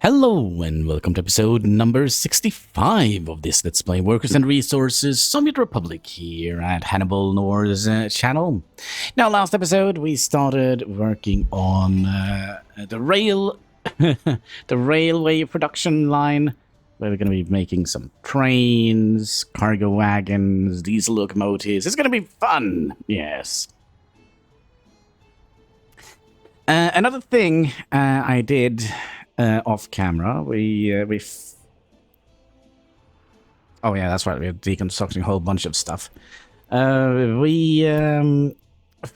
Hello and welcome to episode number 65 of this Let's Play Workers and Resources Soviet Republic here at HanniballNOR's channel. Now, last episode we started working on the railway production line, where we're going to be making some trains, cargo wagons, diesel locomotives. It's going to be fun, yes. Another thing I did off camera, oh yeah, that's right, we're deconstructing a whole bunch of stuff. We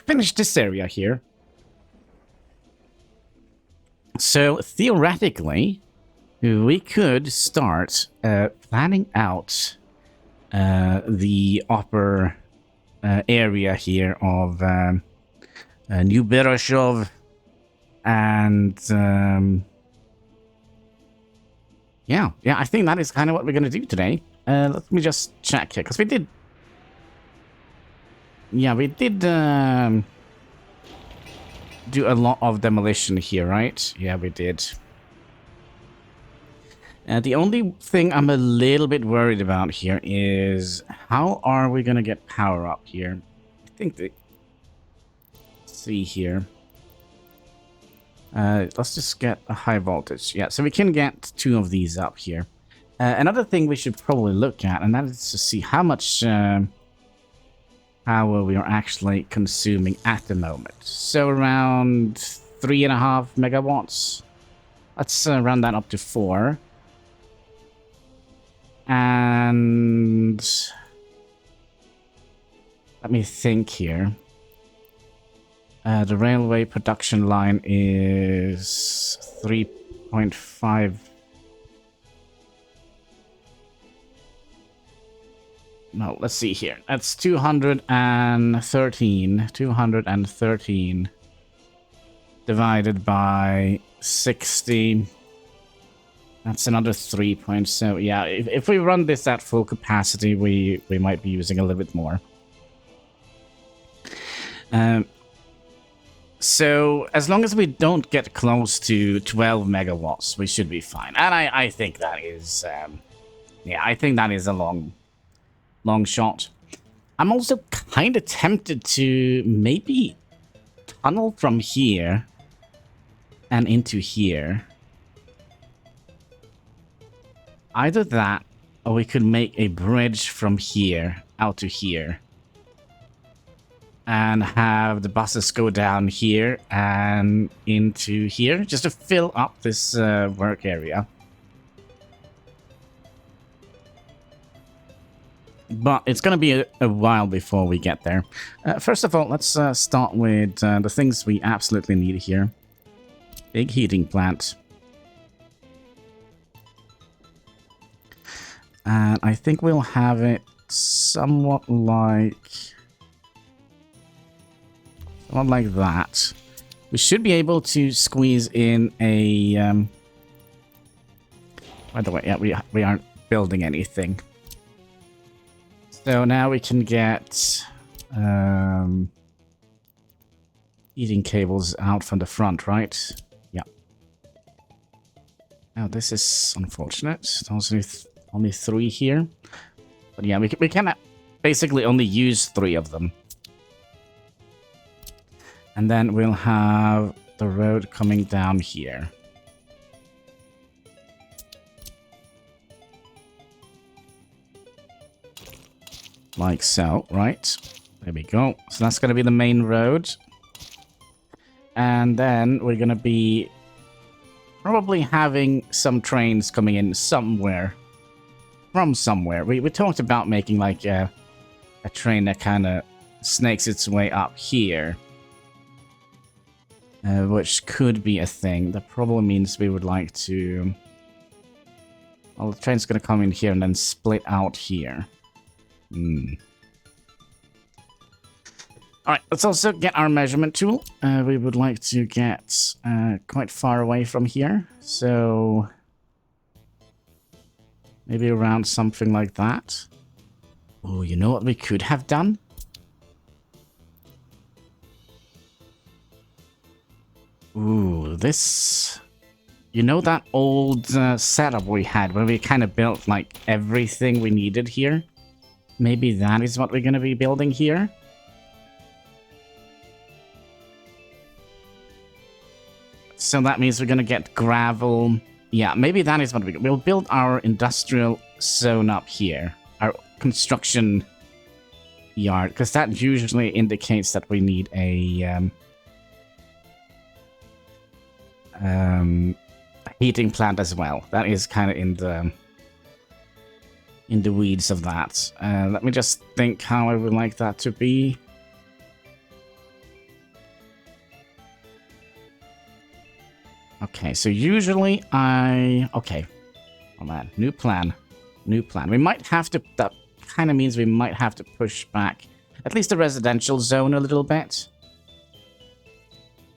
finished this area here. So theoretically, we could start planning out the upper area here of New Bereshov and yeah, I think that is kind of what we're going to do today. Let me just check here, because we did do a lot of demolition here, right? Yeah, we did. The only thing I'm a little bit worried about here is how are we going to get power up here? I think let's see here. Let's just get a high voltage. Yeah, so we can get two of these up here. Another thing we should probably look at, and that is to see how much power we are actually consuming at the moment. So around 3.5 megawatts. Let's round that up to 4. And let me think here. The railway production line is 3.5. No, let's see here. That's 213. 213 divided by 60. That's another 3.7. Yeah, if we run this at full capacity, we might be using a little bit more. So, as long as we don't get close to 12 megawatts, we should be fine. And I think that is, I think that is a long shot. I'm also kind of tempted to maybe tunnel from here and into here. Either that, or we could make a bridge from here out to here. And have the buses go down here and into here, just to fill up this work area. But it's going to be a while before we get there. First of all, let's start with the things we absolutely need here. Big heating plant. And I think we'll have it somewhat like that. We should be able to squeeze in a by the way, yeah, we aren't building anything. So now we can get heating cables out from the front, right? Yeah. Now this is unfortunate. There's only 3 here. But yeah, we can basically only use 3 of them. And then we'll have the road coming down here. Like so, right? There we go. So that's going to be the main road. And then we're going to be probably having some trains coming in somewhere. From somewhere. We talked about making like a train that kind of snakes its way up here. Which could be a thing. That probably means we would like to... Well, the train's going to come in here and then split out here. Alright, let's also get our measurement tool. We would like to get quite far away from here. So... maybe around something like that. Oh, you know what we could have done? Ooh, this... You know that old setup we had where we kind of built like everything we needed here? Maybe that is what we're going to be building here? So that means we're going to get gravel. Yeah, maybe that is what we'll build our industrial zone up here. Our construction yard. Because that usually indicates that we need a heating plant as well. That is kind of in the weeds of that. Let me just think how I would like that to be. Okay, so usually okay. Oh man, new plan. New plan. We might have to... That kind of means we might have to push back at least the residential zone a little bit.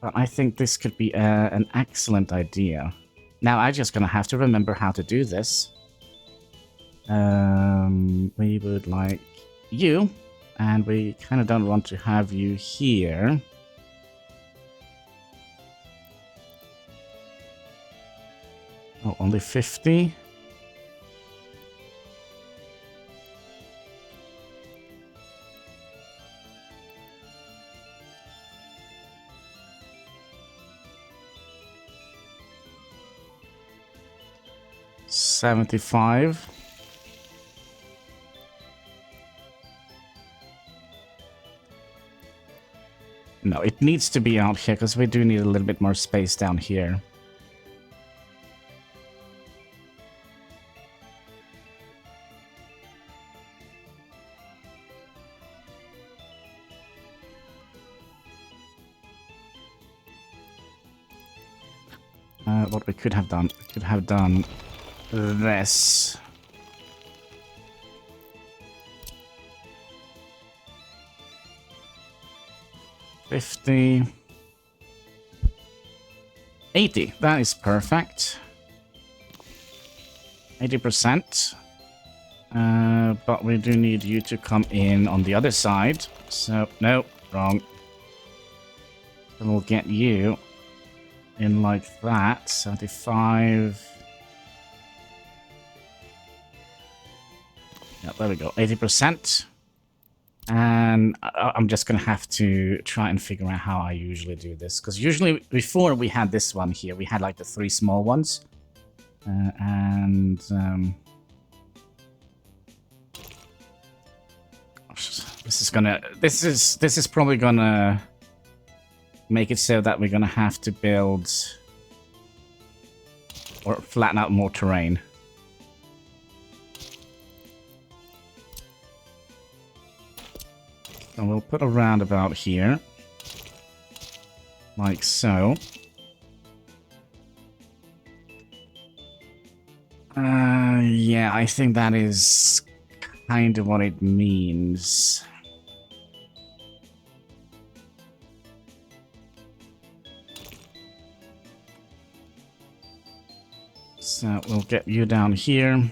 But I think this could be an excellent idea. Now, I'm just going to have to remember how to do this. We would like you, and we kind of don't want to have you here. Oh, only 50? $75. No, it needs to be out here because we do need a little bit more space down here. What we could have done, this. $50. $80. That is perfect. 80%. But we do need you to come in on the other side. So, no, wrong. So we'll get you in like that. 75. Yeah, there we go. 80%. And I'm just going to have to try and figure out how I usually do this. Because usually, before we had this one here, we had like the 3 small ones. This is probably gonna make it so that we're gonna have to build or flatten out more terrain. So we'll put a roundabout here, like so. Yeah, I think that is kind of what it means. So we'll get you down here.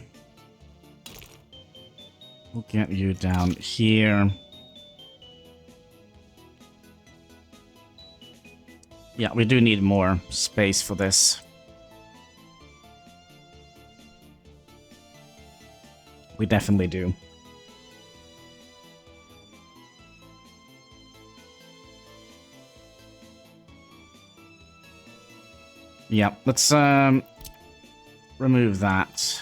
We'll get you down here. Yeah, we do need more space for this. We definitely do. Yeah, let's remove that.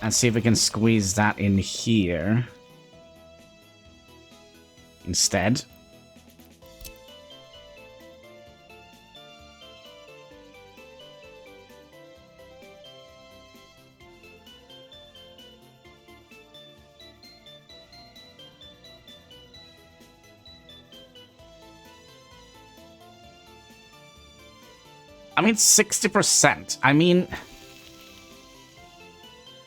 And see if we can squeeze that in here instead. I mean, 60%. I mean,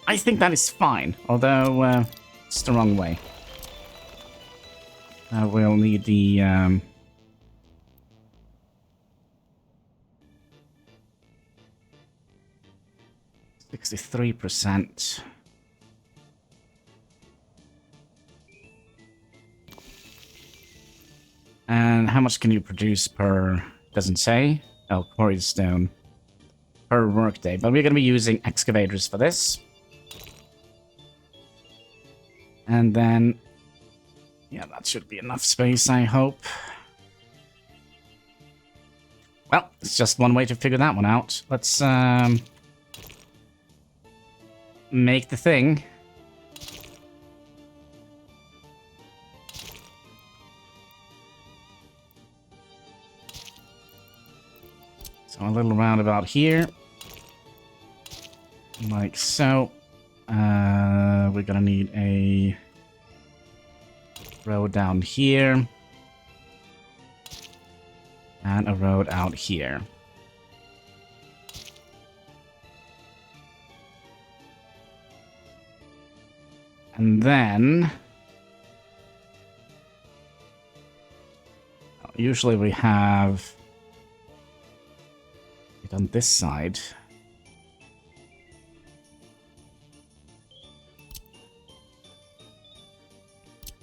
I think that is fine, although it's the wrong way. We'll need the 63%. And how much can you produce per... Doesn't say. Oh, quarried stone per workday. But we're going to be using excavators for this. And then, yeah, that should be enough space, I hope. Well, it's just one way to figure that one out. Let's make the thing. So a little roundabout here. Like so. We're gonna need a road down here. And a road out here. And then... usually we have it on this side.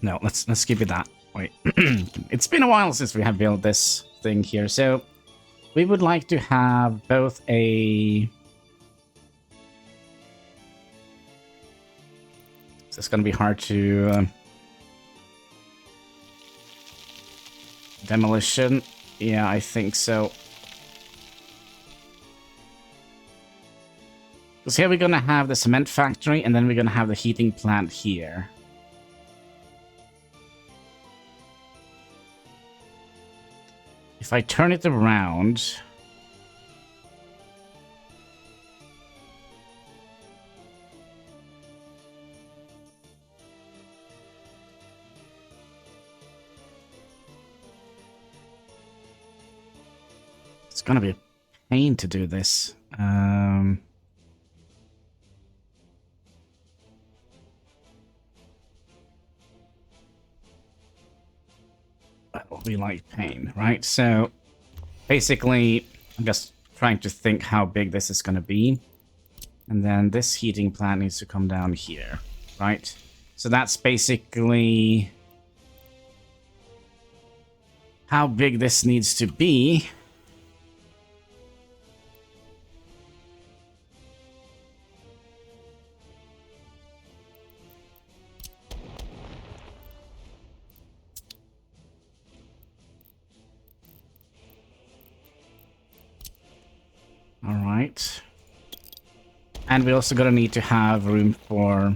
No, let's give it that. Wait. It's been a while since we have built this thing here, so we would like to have both a... It's going to be hard to... demolition. Yeah, I think so. Because here we're going to have the cement factory, and then we're going to have the heating plant here. If I turn it around... It's gonna be a pain to do this. We like pain, right? So basically, I'm just trying to think how big this is gonna be. And then this heating plant needs to come down here, right? So that's basically how big this needs to be. All right. And we're also going to need to have room for...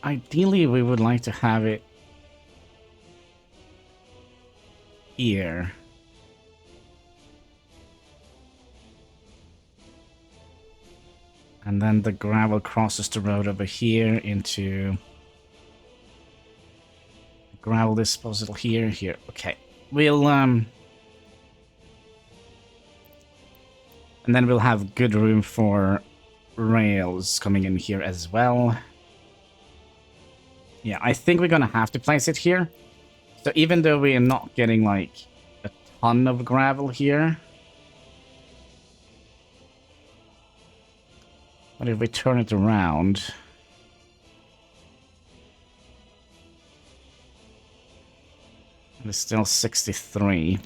Ideally, we would like to have it here. And then the gravel crosses the road over here into gravel disposal here, here. Okay. We'll and then we'll have good room for rails coming in here as well. Yeah, I think we're gonna have to place it here. So even though we are not getting like a ton of gravel here, but if we turn it around, it's still 63.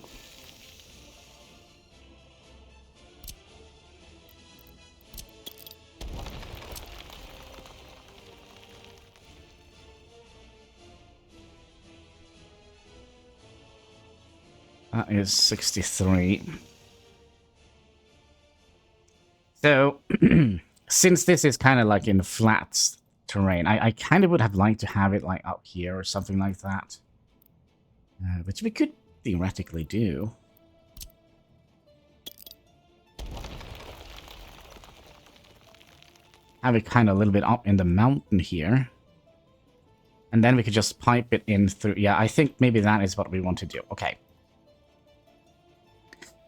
That is 63. So, since this is kind of like in flat terrain, I kind of would have liked to have it like up here or something like that. Which we could theoretically do. Have it kind of a little bit up in the mountain here. And then we could just pipe it in through... Yeah, I think maybe that is what we want to do. Okay.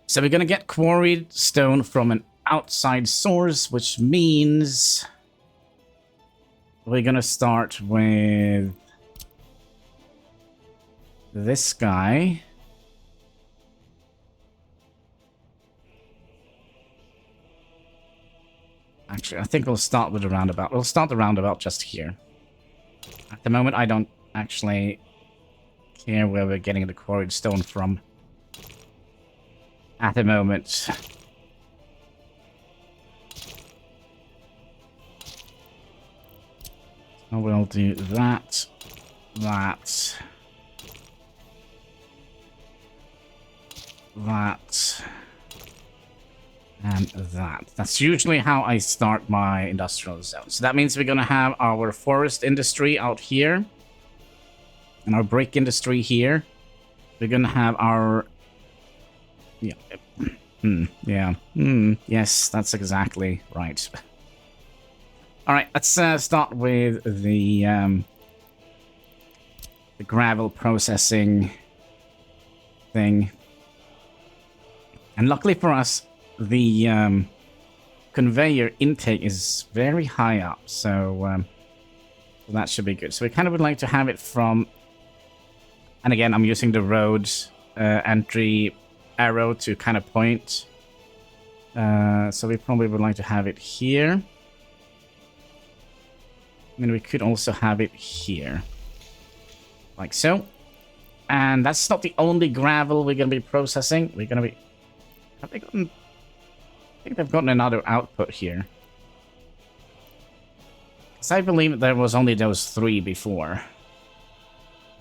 So we're going to get quarried stone from an outside source, which means we're going to start with this guy. Actually, I think we'll start with the roundabout. We'll start the roundabout just here. At the moment, I don't actually care where we're getting the quarried stone from. At the moment. So we'll do that, that, that, and that. That's usually how I start my industrial zone. So that means we're going to have our forest industry out here. And our brick industry here. We're going to have our... Yeah. Yes, that's exactly right. Alright, let's start with the gravel processing thing. And luckily for us, the conveyor intake is very high up, so that should be good. So we kind of would like to have it from... And again, I'm using the road entry arrow to kind of point. So we probably would like to have it here. I mean, we could also have it here. Like so. And that's not the only gravel we're going to be processing. We're going to be... Have they gotten... I think they've gotten another output here. Because I believe there was only those 3 before.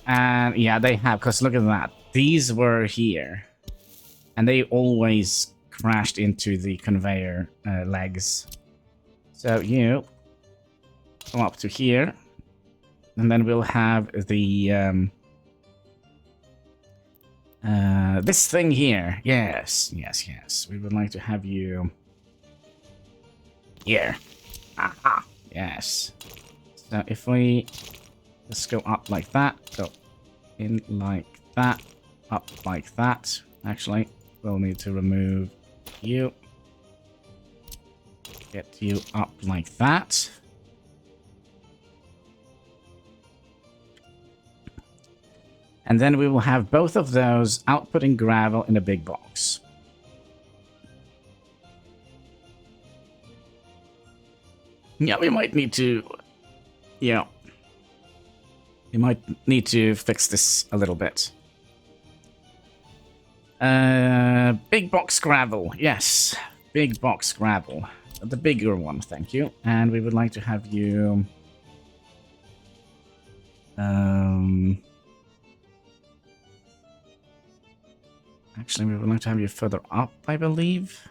And yeah, they have, because look at that. These were here. And they always crashed into the conveyor legs. So you come up to here. And then we'll have the... this thing here. Yes, yes, yes. We would like to have you... here. Aha. Yes. So if we... Let's go up like that. Go in like that. Up like that. Actually, we'll need to remove you. Get you up like that. And then we will have both of those outputting gravel in a big box. Yeah, we might need to... Yeah. We might need to fix this a little bit. Big box gravel. Yes. Big box gravel. The bigger one, thank you. And we would like to have you... Actually, we would like to have you further up, I believe.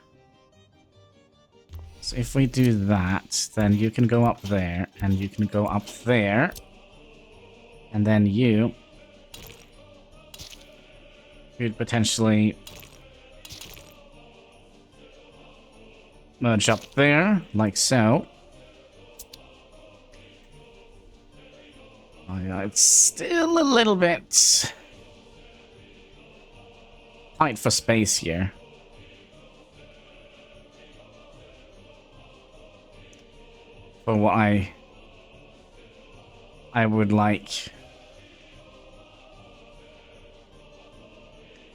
So if we do that, then you can go up there, and you can go up there. And then you could potentially merge up there, like so. Oh yeah, it's still a little bit tight for space here. For what I would like.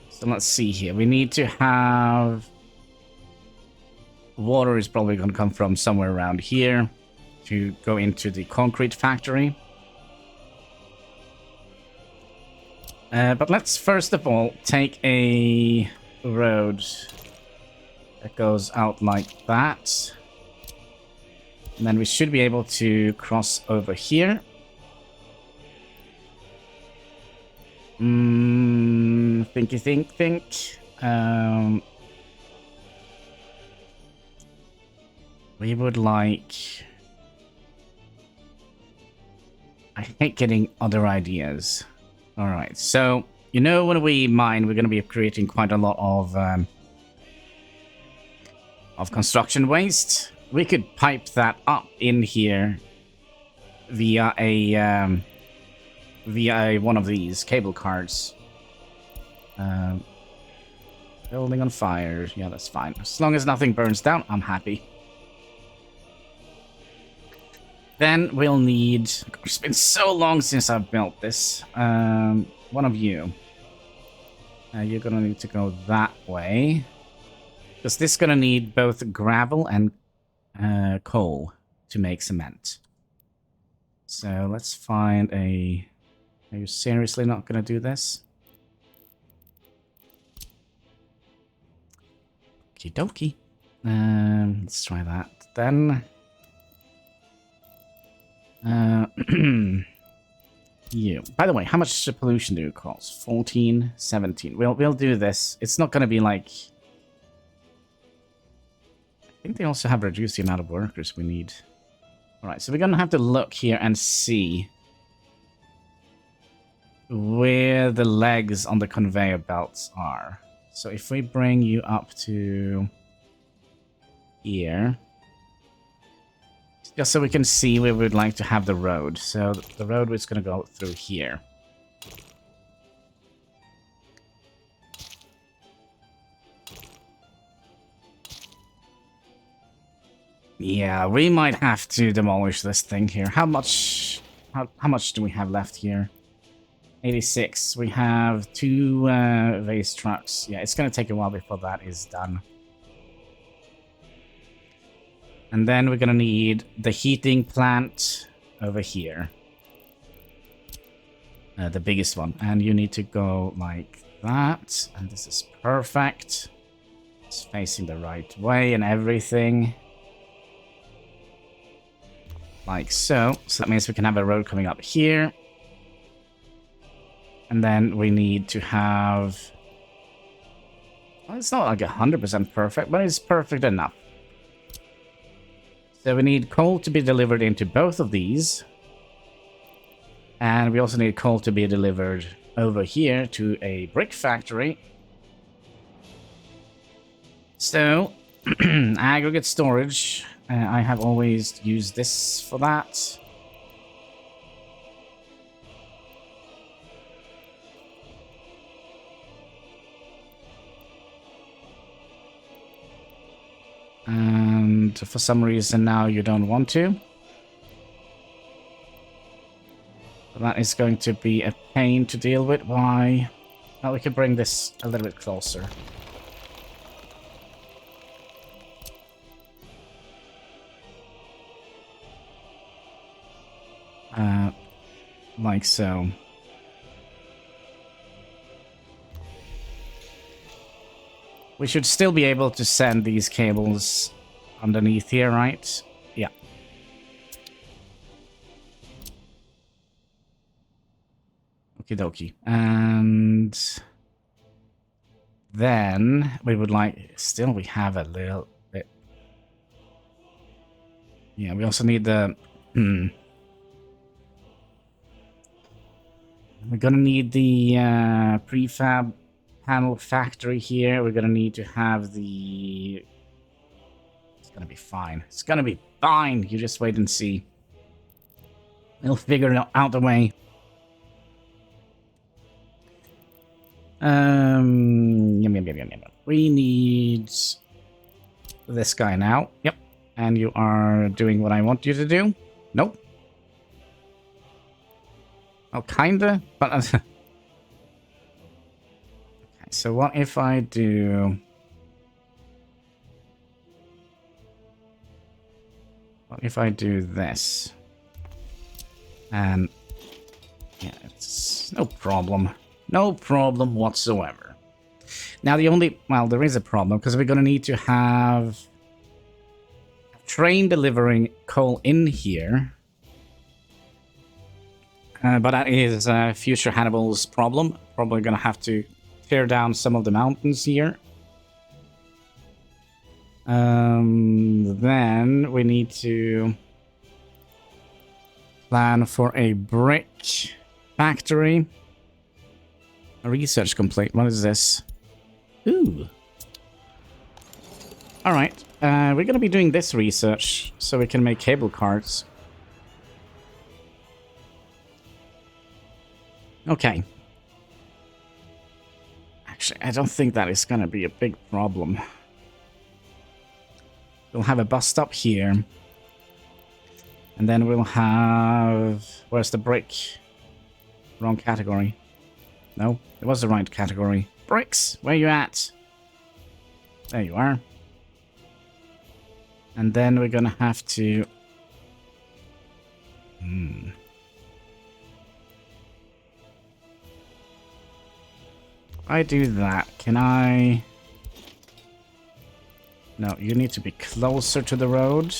So let's see here. We need to have... Water is probably going to come from somewhere around here to go into the concrete factory. But let's first of all take a road that goes out like that. And then we should be able to cross over here. Think. We would like... I hate getting other ideas. Alright, so, you know, when we mine, we're going to be creating quite a lot of construction waste. We could pipe that up in here via one of these cable cars. Building on fire. Yeah, that's fine. As long as nothing burns down, I'm happy. Then we'll need... It's been so long since I've built this. one of you. You're gonna need to go that way. Because this is gonna need both gravel and coal to make cement. So let's find a... Are you seriously not gonna do this? Okie dokie. Let's try that then. You. By the way, how much pollution do you cause? 14, 17. We'll do this. It's not gonna be like... I think they also have reduced the amount of workers we need. Alright, so we're gonna have to look here and see where the legs on the conveyor belts are. So if we bring you up to here, just so we can see where we'd like to have the road. So the road is going to go through here. Yeah, we might have to demolish this thing here. How much do we have left here? 86. We have 2 vase trucks. Yeah, it's going to take a while before that is done. And then we're going to need the heating plant over here. The biggest one. And you need to go like that. And this is perfect. It's facing the right way and everything. Like so. So that means we can have a road coming up here. And then we need to have... Well, it's not like 100% perfect, but it's perfect enough. So we need coal to be delivered into both of these. And we also need coal to be delivered over here to a brick factory. So, aggregate storage. I have always used this for that. And for some reason now you don't want to. That is going to be a pain to deal with. Why? Well, we could bring this a little bit closer. Like so. We should still be able to send these cables underneath here, right? Yeah. Okie dokie. And then we would like... Still, we have a little bit... Yeah, we also need the... We're gonna need the prefab panel factory here. We're gonna need to have the... It's gonna be fine. It's gonna be fine. You just wait and see. We'll figure it out the way. We need this guy now. Yep. And you are doing what I want you to do. Nope. Oh, kinda, but... Okay, so what if I do... What if I do this? And... Yeah, it's no problem. No problem whatsoever. Now the only... Well, there is a problem, because we're going to need to have... a train delivering coal in here. But that is future Hannibal's problem. Probably going to have to tear down some of the mountains here. Then we need to plan for a brick factory. Research complete. What is this? Ooh. Alright. We're going to be doing this research so we can make cable cars. Okay. Actually, I don't think that is going to be a big problem. We'll have a bus stop here. And then we'll have... Where's the brick? Wrong category. No, it was the right category. Bricks, where you at? There you are. And then we're gonna have to... If I do that, can I... No, you need to be closer to the road.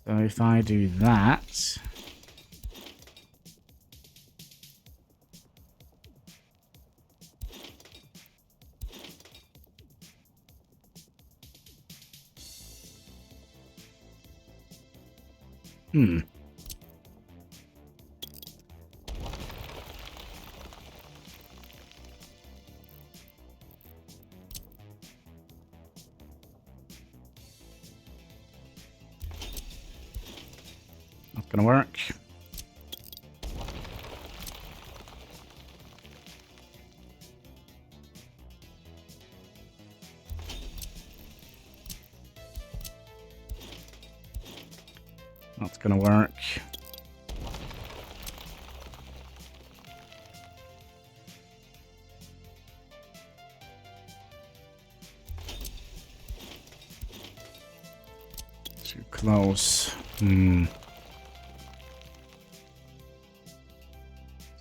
So if I do that... Not gonna work. Not gonna work. Too close.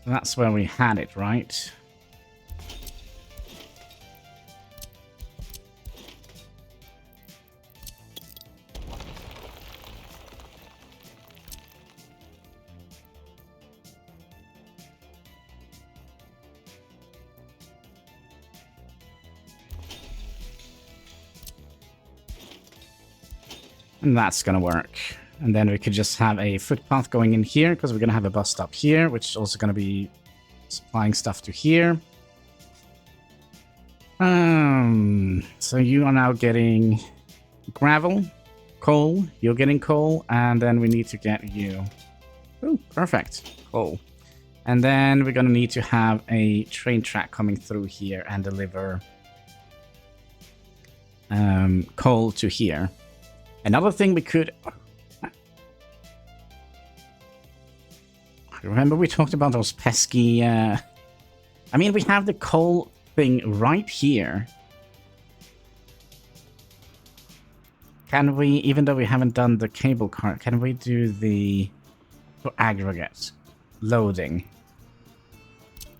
So that's where we had it, right? And that's gonna work. And then we could just have a footpath going in here, because we're gonna have a bus stop here, which is also gonna be supplying stuff to here. So you are now getting gravel, coal, you're getting coal, and then we need to get you... Oh, perfect. Coal. And then we're gonna need to have a train track coming through here and deliver coal to here. Another thing we could... Remember we talked about those pesky... I mean, we have the coal thing right here. Can we, even though we haven't done the cable car, can we do the aggregate loading?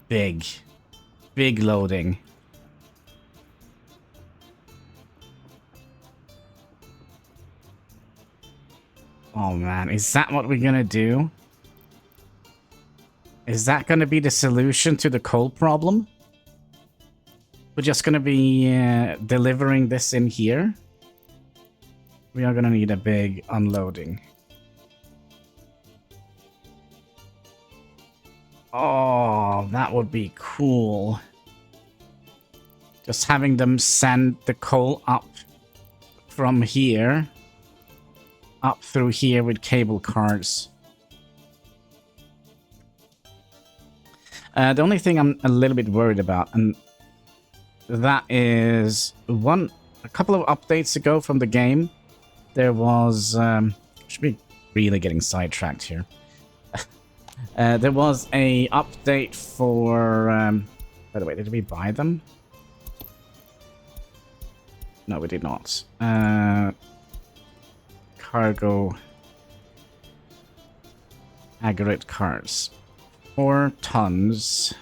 Big loading. Oh man, is that what we're gonna do? Is that gonna be the solution to the coal problem? We're just gonna be delivering this in here? We are gonna need a big unloading. Oh, that would be cool. Just having them send the coal up from here. Up through here with cable cars. The only thing I'm a little bit worried about, and that is a couple of updates ago from the game, there was should be really getting sidetracked here. There was a update for by the way, did we buy them? No, we did not. Cargo aggregate cars. 4 tons.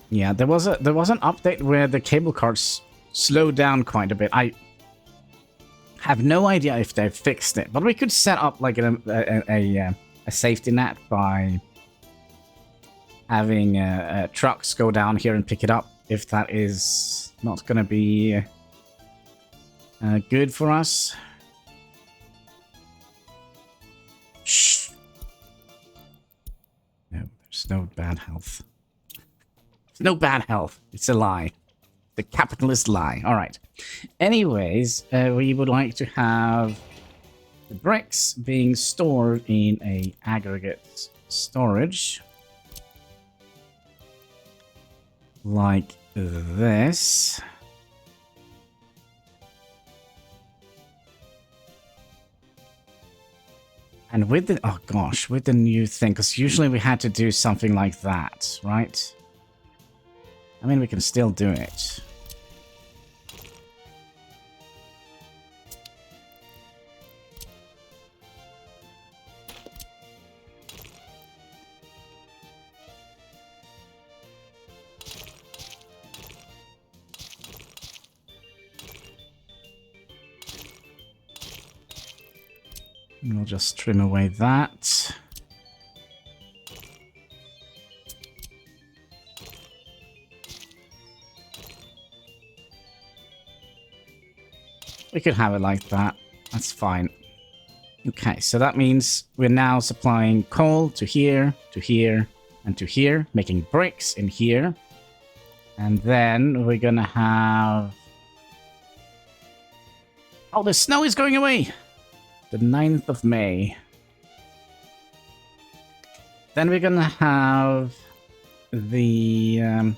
Yeah, there was an update where the cable cars slowed down quite a bit. I have no idea if they've fixed it, but we could set up like a safety net by having trucks go down here and pick it up. If that is not going to be good for us. Shh. No, there's no bad health. There's no bad health. It's a lie. The capitalist lie. All right. Anyways, we would like to have the bricks being stored in a aggregate storage. Like this. And with the, oh gosh, with the new thing, because usually we had to do something like that, right? I mean, we can still do it. We'll just trim away that. We could have it like that. That's fine. Okay, so that means we're now supplying coal to here, and to here, making bricks in here. And then we're gonna have... Oh, the snow is going away! The 9th of May. Then we're gonna have the...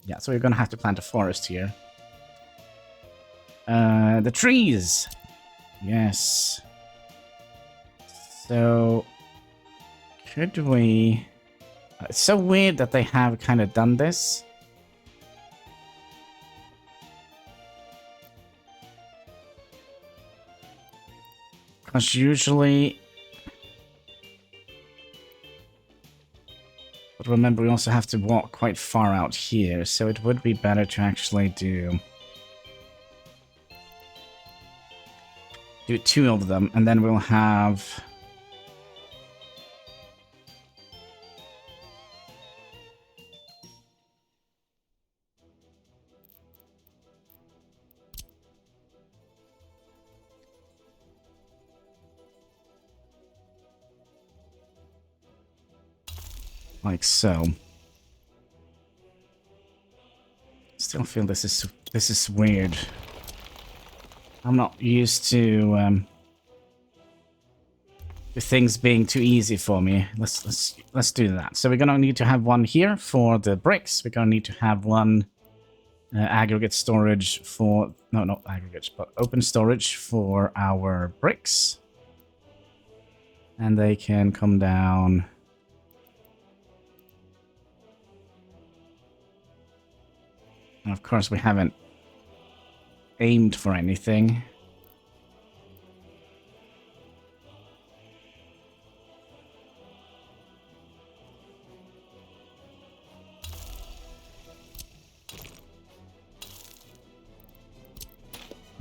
yeah, so we're gonna have to plant a forest here. The trees! Yes. So... Could we... It's so weird that they have kind of done this. Because usually... But remember, we also have to walk quite far out here, so it would be better to actually do 2 of them, and then we'll have... like so. Still feel this is weird. I'm not used to things being too easy for me. Let's do that. So we're gonna need to have one here for the bricks. We're gonna need to have one aggregate storage for not aggregate, but open storage for our bricks, and they can come down. And of course, we haven't aimed for anything.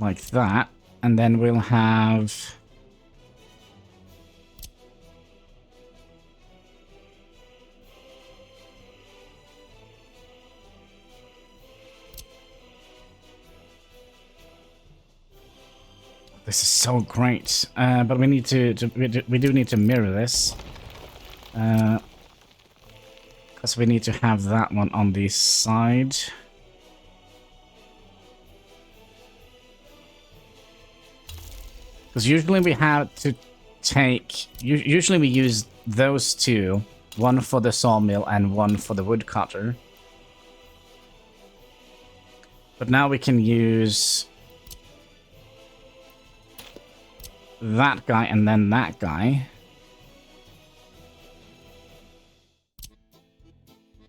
Like that. And then we'll have... This is so great, but we need we do need to mirror this, because we need to have that one on the side. Because usually we have to take, usually we use those two, one for the sawmill and one for the woodcutter. But now we can use that guy and then that guy.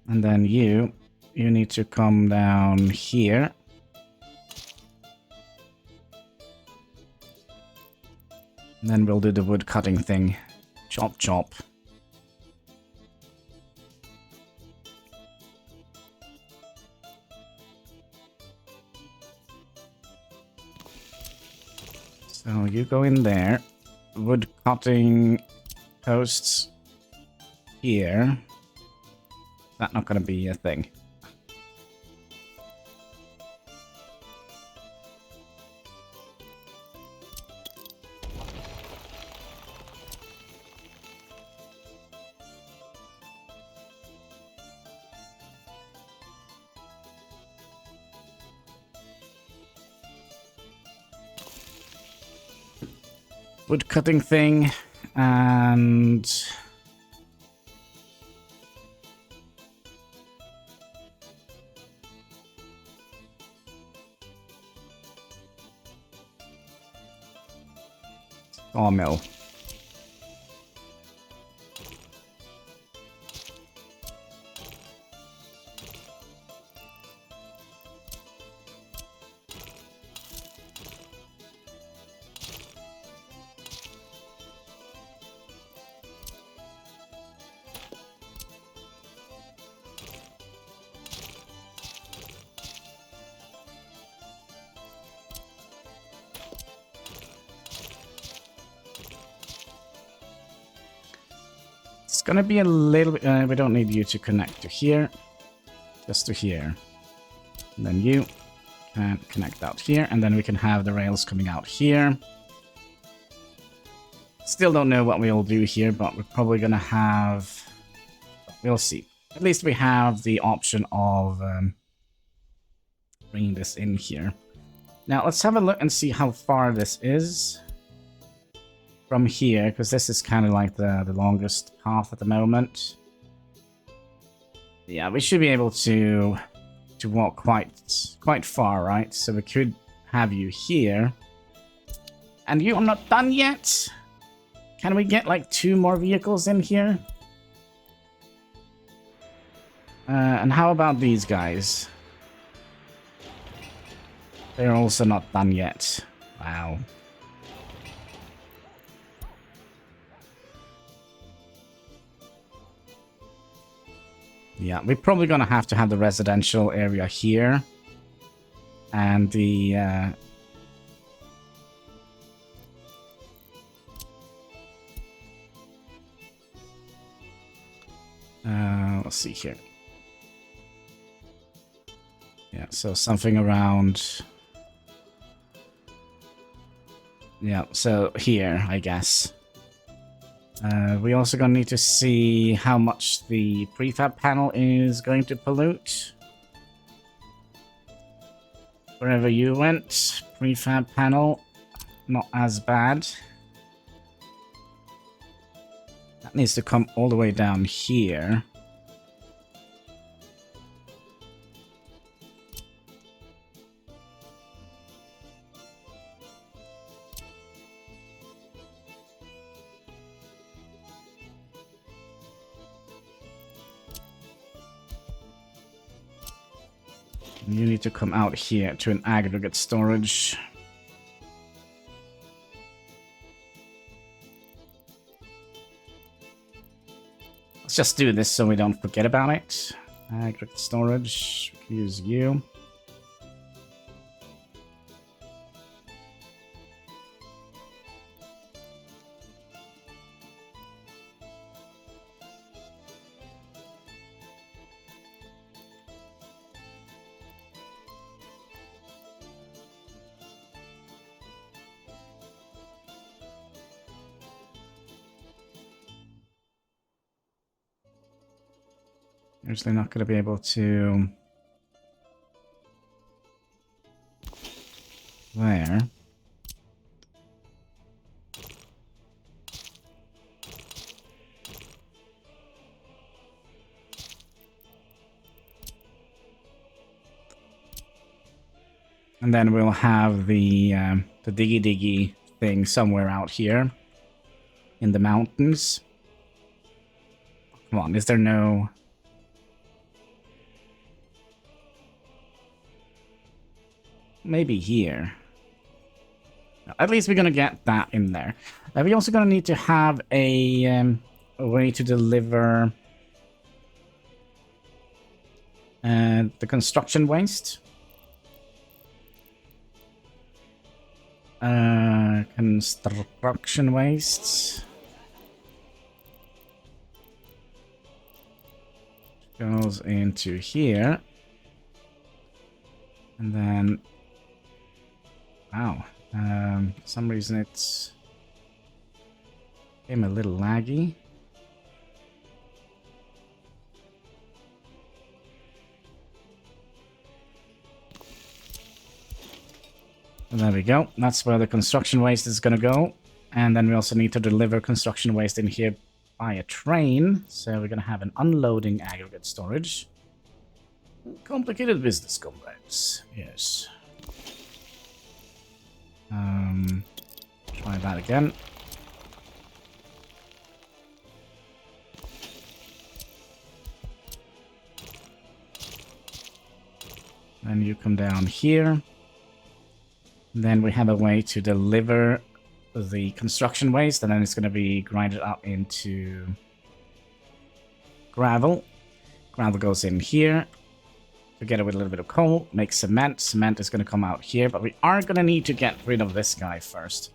And then you need to come down here. And then we'll do the wood cutting thing. Chop, chop. So you go in there. Wood cutting posts here. That's not going to be a thing. Wood cutting thing, and sawmill. It's gonna be a little bit... we don't need you to connect to here. Just to here. And then you can connect out here. And then we can have the rails coming out here. Still don't know what we'll do here, but we're probably gonna have... We'll see. At least we have the option of bringing this in here. Now, let's have a look and see how far this is from here, because this is kind of like the longest path at the moment. Yeah, we should be able to walk quite far, right? So we could have you here. And you are not done yet? Can we get like 2 more vehicles in here? And how about these guys? They're also not done yet. Wow. Yeah, we're probably gonna have to have the residential area here. And the... let's see here. Yeah, so something around... Yeah, so here, I guess. We also gonna need to see how much the prefab panel is going to pollute. Wherever you went, prefab panel, not as bad. That needs to come all the way down here. You need to come out here to an aggregate storage. Let's just do this so we don't forget about it. Aggregate storage, we can use you. Usually not going to be able to... There. And then we'll have the diggy diggy thing somewhere out here in the mountains. Come on, is there no... Maybe here. At least we're gonna get that in there. We're also gonna need to have a way to deliver the construction waste. Construction waste goes into here, and then. Wow. For some reason it's became a little laggy. And there we go. That's where the construction waste is going to go. And then we also need to deliver construction waste in here by a train. So we're going to have an unloading aggregate storage. Complicated business, comrades. Yes. Try that again. Then you come down here. Then we have a way to deliver the construction waste, and then it's going to be grinded up into gravel. Gravel goes in here. Together with a little bit of coal, make cement. Cement is going to come out here, but we are going to need to get rid of this guy first.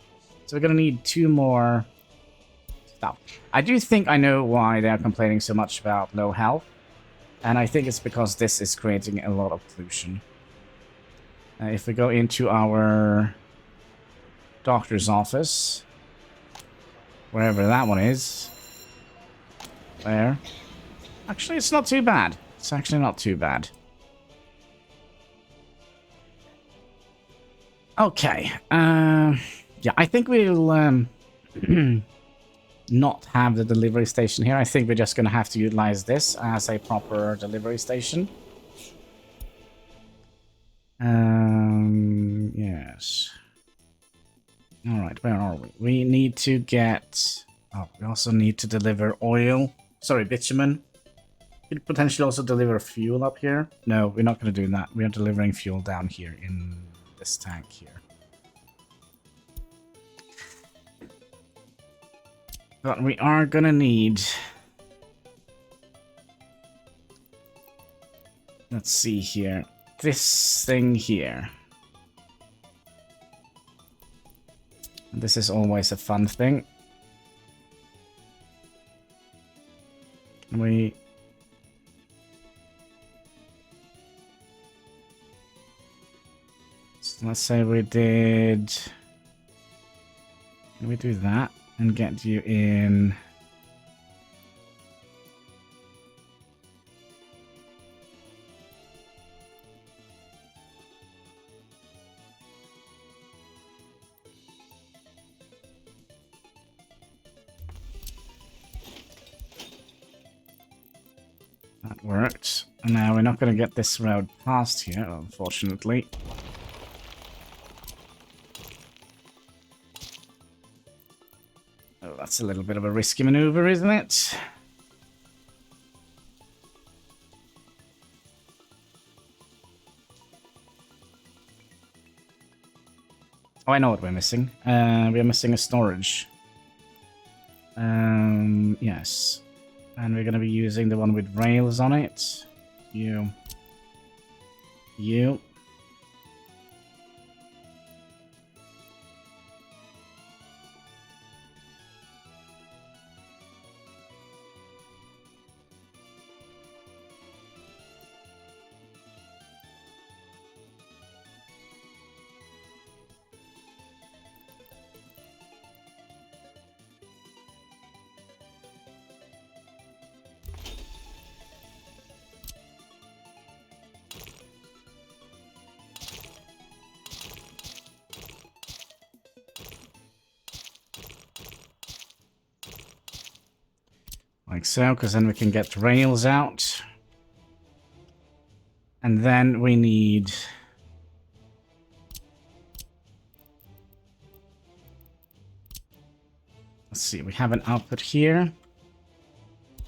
So we're going to need 2 more stuff. I do think I know why they're complaining so much about low health. And I think it's because this is creating a lot of pollution. If we go into our doctor's office, wherever that one is, there. Actually, it's not too bad. It's actually not too bad. Okay. Yeah, I think we'll not have the delivery station here. I think we're just going to have to utilize this as a proper delivery station. Yes. Alright, where are we? We need to get... Oh, we also need to deliver oil. Sorry, bitumen. Could potentially also deliver fuel up here. No, we're not going to do that. We are delivering fuel down here in this tank here. But we are going to need... Let's see here. This thing here. This is always a fun thing. So let's say we did... Can we do that and get you in... That worked. And now we're not going to get this road past here, unfortunately. Oh, that's a little bit of a risky maneuver, isn't it? Oh, I know what we're missing. We're missing a storage. Yes. And we're going to be using the one with rails on it. You. Like so, because then we can get rails out. And then we need... Let's see, we have an output here.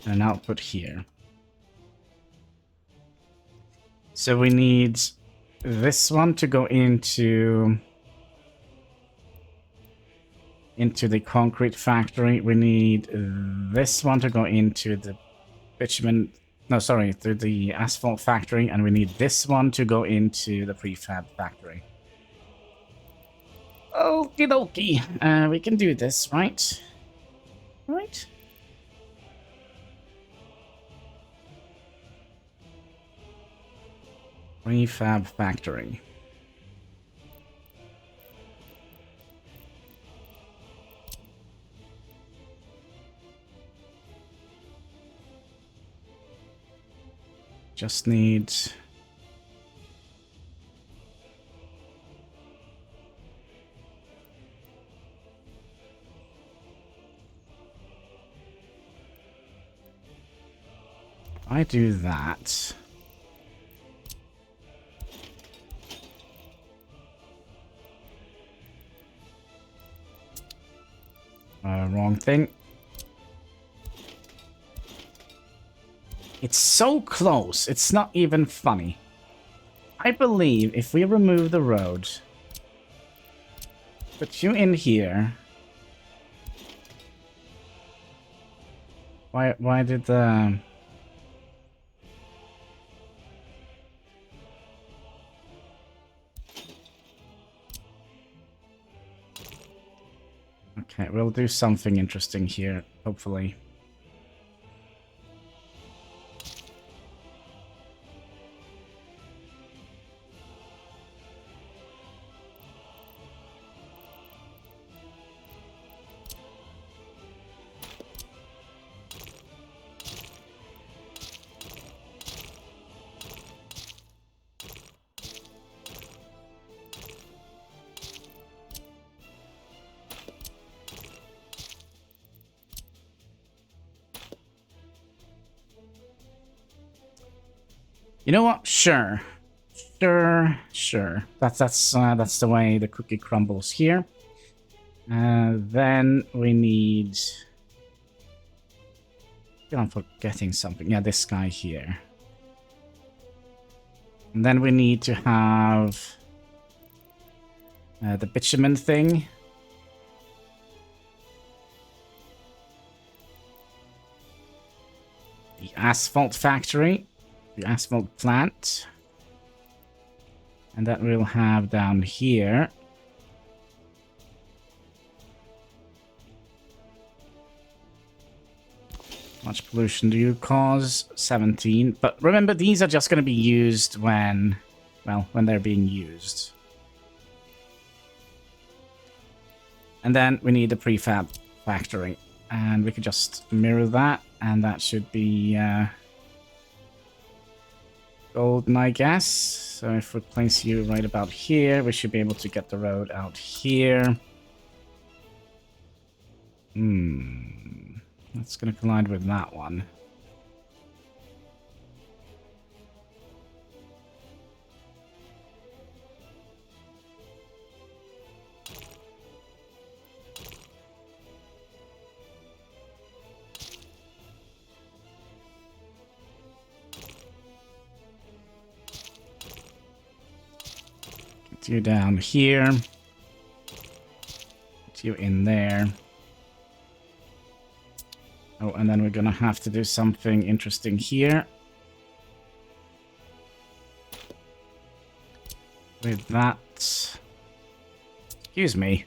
And an output here. So we need this one to go into the concrete factory. We need this one to go into the bitumen... No, sorry, to the asphalt factory. And we need this one to go into the prefab factory. Okie dokie. We can do this, right? Right? Prefab factory. Just need... I do that. Wrong thing. It's so close. It's not even funny. I believe if we remove the road, put you in here. Why did the... Okay, we'll do something interesting here, hopefully. You know what? Sure. Sure. That's the way the cookie crumbles here. Then we need... I'm forgetting something. Yeah, this guy here. And then we need to have the bitumen thing. The asphalt factory. The asphalt plant. And that we'll have down here. How much pollution do you cause? 17. But remember, these are just going to be used when, well, when they're being used. And then we need the prefab factory. And we could just mirror that. And that should be golden, I guess. So if we place you right about here, we should be able to get the road out here. That's going to collide with that one. Get you down here. Get you in there. Oh, and then we're gonna have to do something interesting here. With that... Excuse me.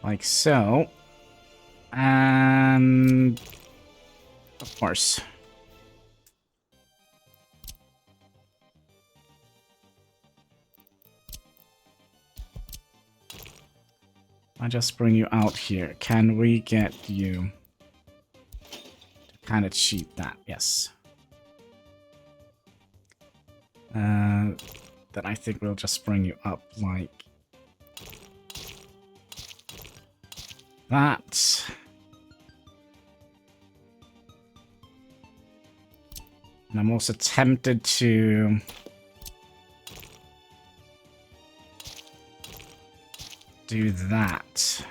Like so. And... Of course. I just bring you out here. Can we get you to kind of cheat that? Yes. Then I think we'll just bring you up like that. And I'm also tempted to... do that.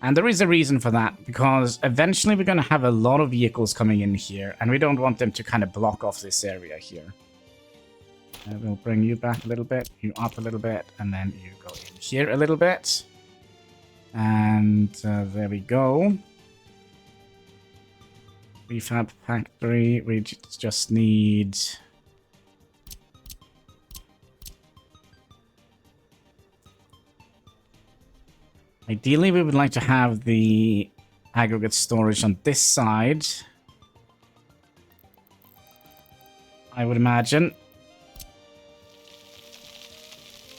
And there is a reason for that, because eventually we're going to have a lot of vehicles coming in here, and we don't want them to kind of block off this area here. We'll bring you back a little bit, you up a little bit, and then you go in here a little bit. And there we go. Refab factory, we just need... Ideally, we would like to have the aggregate storage on this side. I would imagine.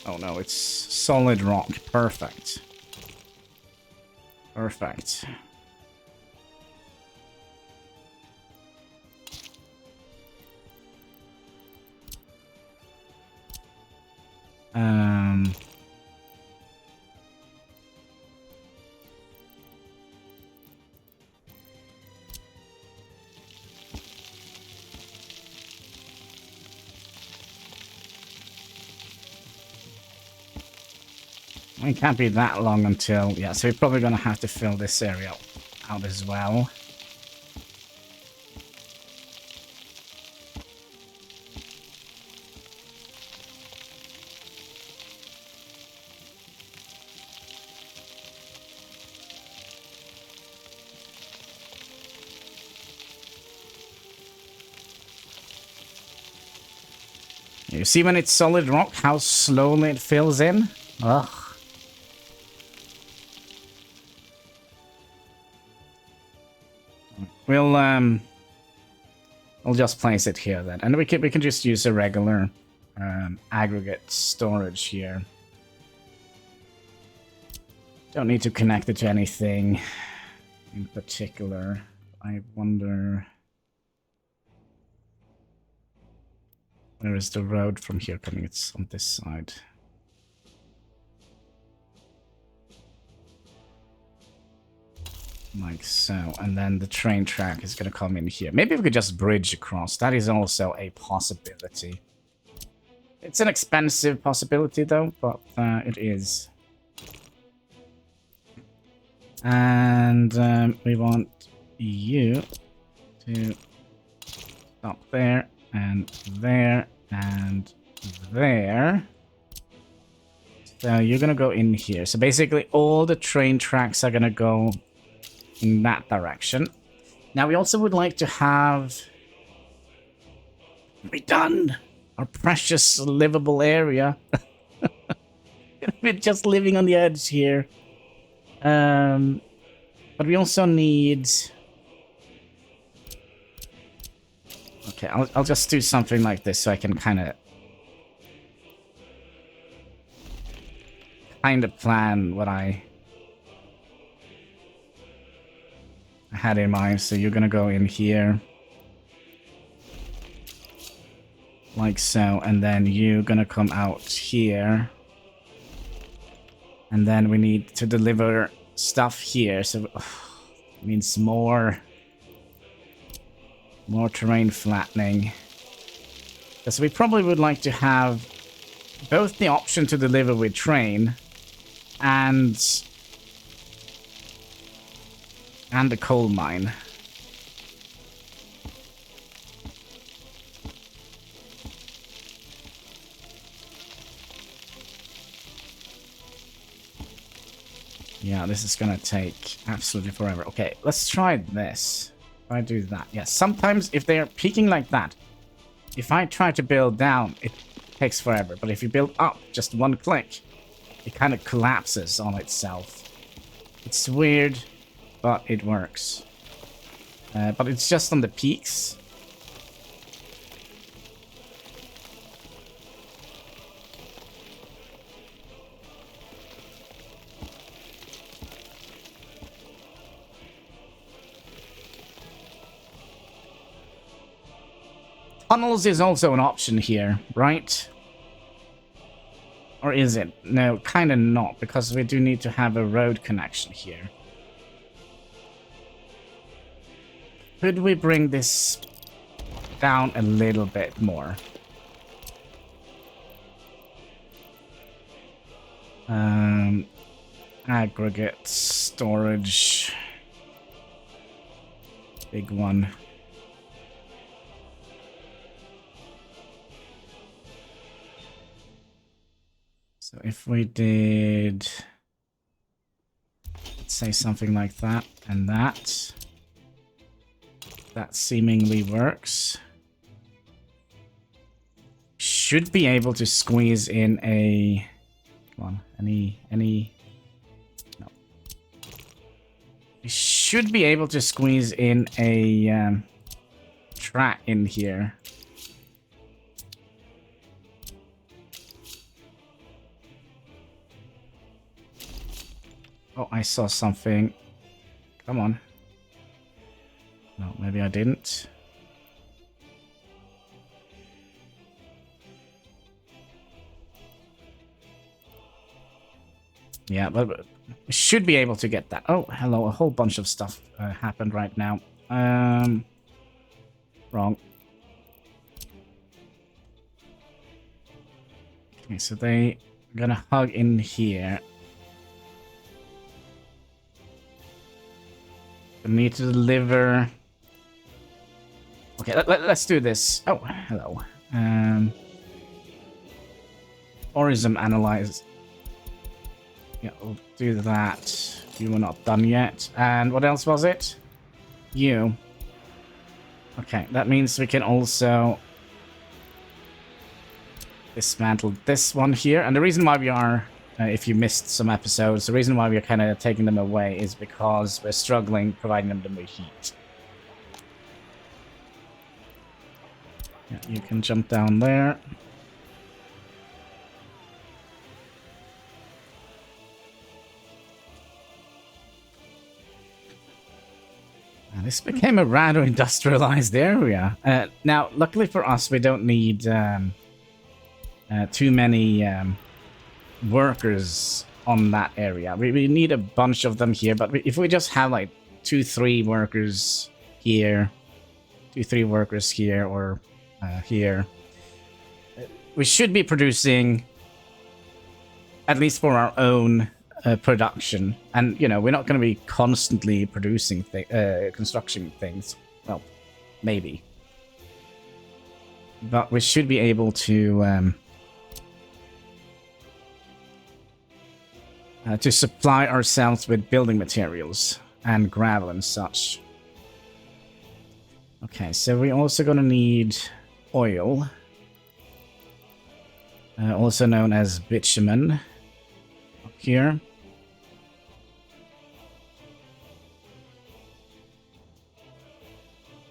Oh no, it's solid rock. Perfect. Perfect. It can't be that long until... Yeah, so we're probably going to have to fill this area out as well. You see when it's solid rock, how slowly it fills in? Ugh. We'll just place it here then. And we can just use a regular aggregate storage here. Don't need to connect it to anything in particular. I wonder... Where is the road from here coming? It's on this side. Like so. And then the train track is going to come in here. Maybe we could just bridge across. That is also a possibility. It's an expensive possibility though, but it is. And we want you to stop there. And there, and there. So you're gonna go in here. So basically all the train tracks are gonna go in that direction. Now we also would like to have... We're done! Our precious livable area. We're just living on the edge here. But we also need... Okay, I'll just do something like this so I can kind of plan what I had in mind. So you're gonna go in here like so, and then you're gonna come out here, and then we need to deliver stuff here. So it means more terrain flattening. So we probably would like to have both the option to deliver with train and the coal mine. Yeah, this is gonna take absolutely forever. Okay, let's try this. If I do that, yes. Sometimes if they're peaking like that, if I try to build down, it takes forever. But if you build up just one click, it kind of collapses on itself. It's weird, but it works. But it's just on the peaks. Tunnels is also an option here, right? Or is it? No, kind of not, because we do need to have a road connection here. Could we bring this down a little bit more? Aggregate storage. Big one. So if we did, let's say something like that and that, that seemingly works. Should be able to squeeze in a, come on, any, no. We should be able to squeeze in a track in here. Oh, I saw something. Come on. No, maybe I didn't. Yeah, but we should be able to get that. Oh, hello. A whole bunch of stuff happened right now. Wrong. Okay, so they are gonna hug in here. We need to deliver. Okay, let's do this. Oh, hello. Tourism analyze. Yeah, we'll do that. You were not done yet. And what else was it? You. Okay, that means we can also dismantle this one here. And the reason why we are, if you missed some episodes, the reason why we're kind of taking them away is because we're struggling providing them with heat. Yeah, you can jump down there. This became a rather industrialized area. Now, luckily for us, we don't need too many workers on that area. We need a bunch of them here, but if we just have like 2-3 workers here, 2-3 workers here, or here, we should be producing, at least for our own production. And, you know, we're not going to be constantly producing construction things. Well, maybe. But we should be able to supply ourselves with building materials and gravel and such. Okay, so we're also going to need oil. Also known as bitumen. Up here.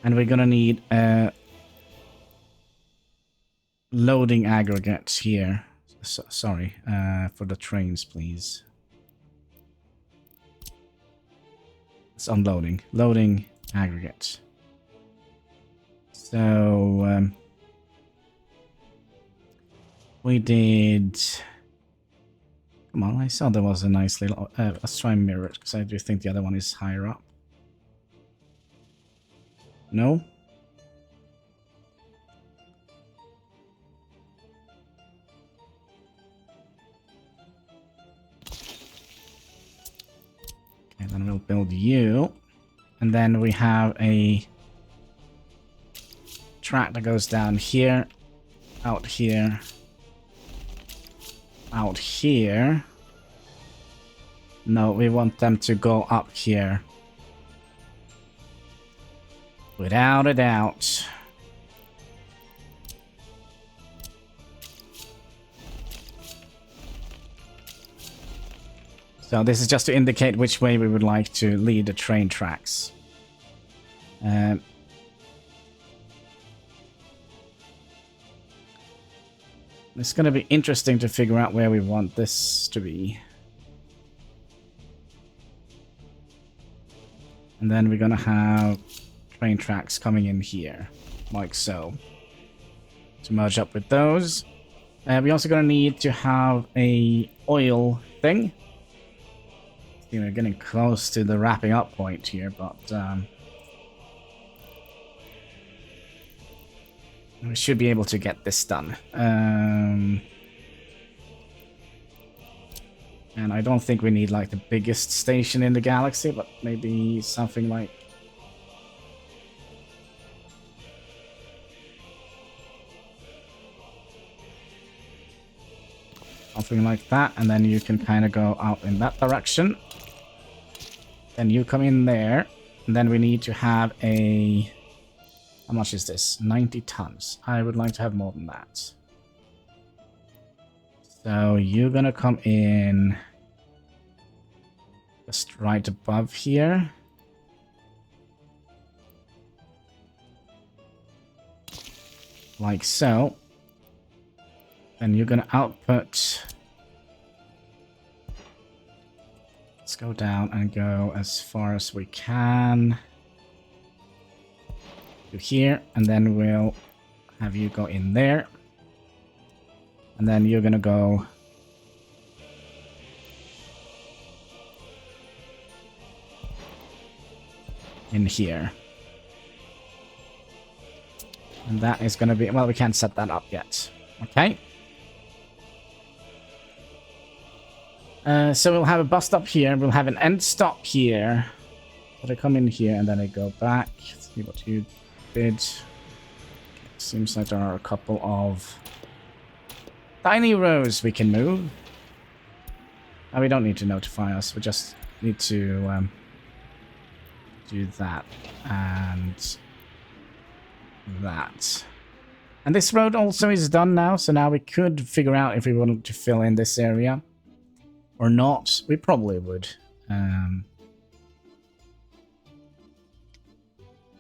And we're gonna need loading aggregates here. Sorry, for the trains, please. It's unloading. Loading aggregates. So we did. Come on, I saw there was a nice little. Let's try and mirror it because I do think the other one is higher up. No? Okay, then we'll build you. And then we have a track that goes down here, out here, out here. No, we want them to go up here. Without a doubt. So this is just to indicate which way we would like to lead the train tracks. It's going to be interesting to figure out where we want this to be. And then we're going to have train tracks coming in here, like so, to merge up with those. We're also going to need to have a oil thing. See, we're getting close to the wrapping up point here, but we should be able to get this done. And I don't think we need like the biggest station in the galaxy, but maybe something like that, and then you can kind of go out in that direction. Then you come in there, and then we need to have a... How much is this? 90 tons. I would like to have more than that. So you're gonna come in just right above here. Like so. And you're gonna output... Let's go down and go as far as we can. To here, and then we'll have you go in there. And then you're gonna go... in here. And that is gonna be... Well, we can't set that up yet. Okay. So we'll have a bus stop here, we'll have an end stop here. So they come in here and then they go back. Let's see what you did. Seems like there are a couple of tiny rows we can move. Oh, we don't need to notify us, we just need to do that and that. And this road also is done now, so now we could figure out if we wanted to fill in this area or not. We probably would.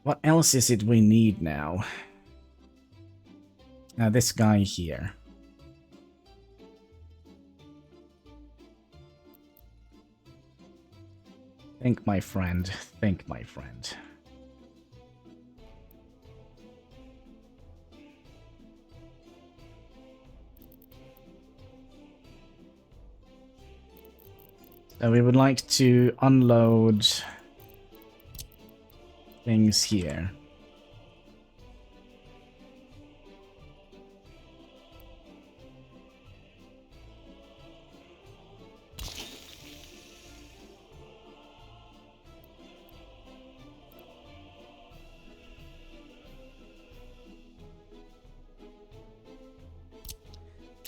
What else is it we need now? This guy here. Think, my friend. Think, my friend. So we would like to unload things here.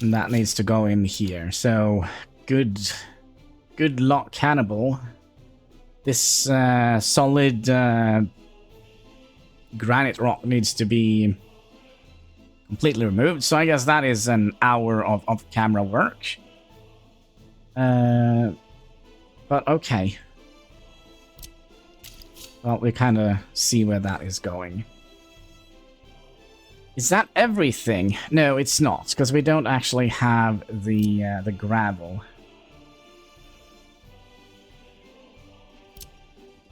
And that needs to go in here. So, good luck, Hannibal. This solid granite rock needs to be completely removed. So I guess that is an hour of camera work. But okay. Well, we kind of see where that is going. Is that everything? No, it's not, because we don't actually have the gravel.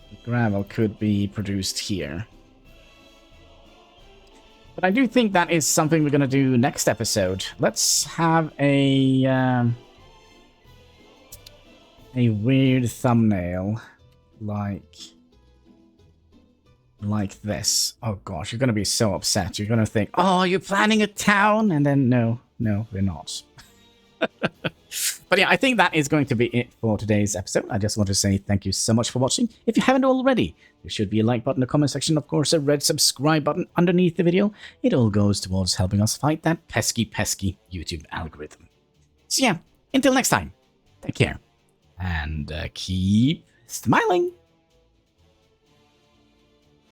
The gravel could be produced here. But I do think that is something we're going to do next episode. Let's have a weird thumbnail like this. Oh gosh, you're going to be so upset. You're going to think, oh, you're planning a town? And then no, we're not. But yeah, I think that is going to be it for today's episode. I just want to say thank you so much for watching. If you haven't already, there should be a like button in the comment section. Of course, a red subscribe button underneath the video. It all goes towards helping us fight that pesky YouTube algorithm. So yeah, until next time, take care. And keep smiling.